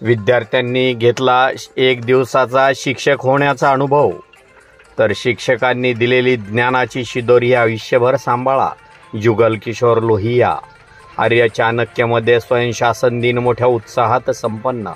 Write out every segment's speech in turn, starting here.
विद्यार्थ्यांनी घेतला एक दिवसाचा शिक्षक होण्याचा अनुभव, तर शिक्षकांनी दिलेली ज्ञानाची शिदोरी आयुष्यभर सांभाळा. जुगल किशोर लोहिया. आर्य चाणक्यमध्ये स्वयंशासन दिन मोठ्या उत्साहात संपन्न.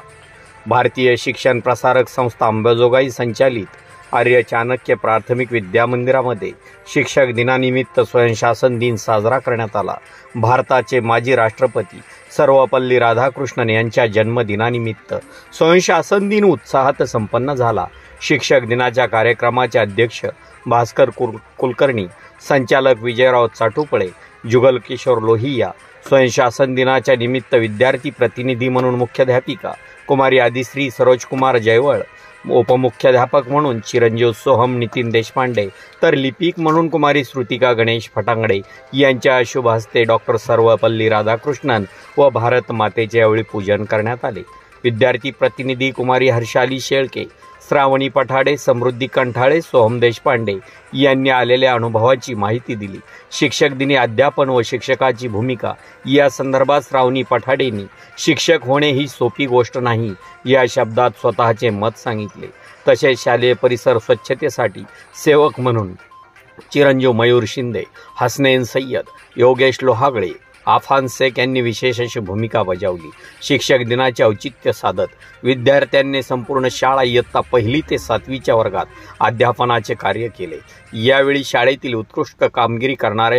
भारतीय शिक्षण प्रसारक संस्था अंबाजोगाई संचालित आर्य चाणक्य प्राथमिक विद्यामंदिरामध्ये शिक्षक दिनानिमित्त स्वयंशासन दिन साजरा करण्यात आला. भारताचे माजी राष्ट्रपती सर्वपल्ली राधाकृष्णन यांच्या जन्मदिनानिमित्त स्वयंशासन दिन उत्साहात संपन्न झाला. शिक्षक दिनाच्या कार्यक्रमाचे अध्यक्ष भास्कर कुलकर्णी, संचालक विजयराव चाटुपळे, जुगल किशोर लोहिया, स्वयंशासन दिनाच्या निमित्त विद्यार्थी प्रतिनिधी म्हणून मुख्याध्यापिका कुमारी आदिश्री सरोजकुमार जयवळ, उपमुख्याध्यापक म्हणून चिरंजीव सोहम नितीन देशपांडे, तर लिपिक म्हणून कुमारी श्रुतिका गणेश फटांगडे यांच्या शुभ हस्ते डॉक्टर सर्वपल्ली राधाकृष्णन व भारत मातेचे यावेळी पूजन करण्यात आले. विद्यार्थी प्रतिनिधी कुमारी हर्षाली शेळके, श्रावणी पठाडे, समृद्धी कंठाळे, सोहम देशपांडे यांनी आलेल्या अनुभवाची माहिती दिली. शिक्षक दिनी अध्यापन व शिक्षकाची भूमिका या संदर्भात श्रावणी पठाडेंनी शिक्षक होणे ही सोपी गोष्ट नाही या शब्दात स्वतःचे मत सांगितले. तसेच शालेय परिसर स्वच्छतेसाठी सेवक म्हणून चिरंजीव मयूर शिंदे, हसनैन सय्यद, योगेश लोहागळे, आफान शेख यांनी विशेष अशी भूमिका बजावली. शिक्षक दिनाचे औचित्य साधत विद्यार्थ्यांनी संपूर्ण शाळा इयत्ता 1ली ते 7वीच्या वर्गात अध्यापनाचे कार्य केले. यावेळी शाळेतील उत्कृष्ट कामगिरी करणाऱ्या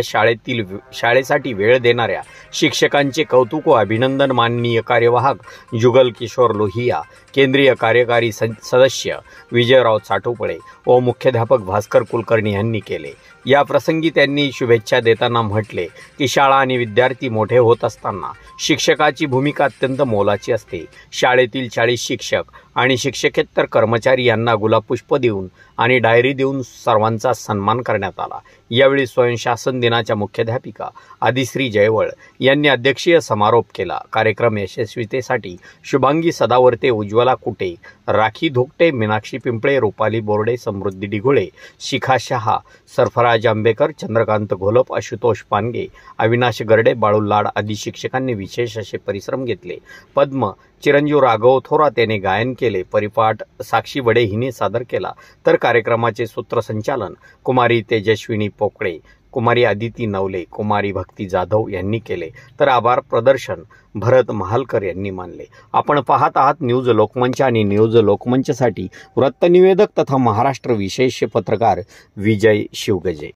शाळेसाठी वेळ देणाऱ्या शिक्षकांचे कौतुक व अभिनंदन माननीय कार्यवाहक जुगल किशोर लोहिया, केंद्रीय कार्यकारी सदस्य विजयराव चाटुपळे व मुख्याध्यापक भास्कर कुलकर्णी यांनी केले. या प्रसंगी त्यांनी शुभेच्छा देताना म्हटले की शाळा आणि विद्यार्थी मोठे होत असताना शिक्षकाची भूमिका अत्यंत मोलाची असते. शाळेतील 40 शिक्षक आणि शिक्षकेतर कर्मचारी यांना गुलाबपुष्प देऊन आणि डायरी देऊन सर्वांचा सन्मान करण्यात आला. यावेळी स्वयंशासन दिनाच्या मुख्याध्यापिका आदिश्री जयवळ यांनी अध्यक्षीय समारोप केला. कार्यक्रम यशस्वीतेसाठी शुभांगी सदावर्ते, उज्ज्वला कुटे, राखी धोकटे, मीनाक्षी पिंपळे, रुपाली बोर्डे, समृद्धी डिघोळे, शिखा शहा, सरफराज आंबेकर, चंद्रकांत घोलप, आशुतोष पानगे, अविनाश गरडे, बाळू लाड आदी शिक्षकांनी विशेष असे परिश्रम घेतले. पद्म चिरंजीव राघव थोरात याने गायन केले. परिपाठ साक्षी वडे हिने सादर केला. तर कार्यक्रमाचे सूत्रसंचालन कुमारी तेजस्विनी पोकळे, कुमारी आदिती नवले, कुमारी भक्ती जाधव यांनी केले. तर आभार प्रदर्शन भरत महालकर यांनी मानले. आपण पाहत आहात न्यूज लोकमंच आणि न्यूज लोकमंचसाठी वृत्तनिवेदक तथा महाराष्ट्र विशेष पत्रकार विजय शिवगजे.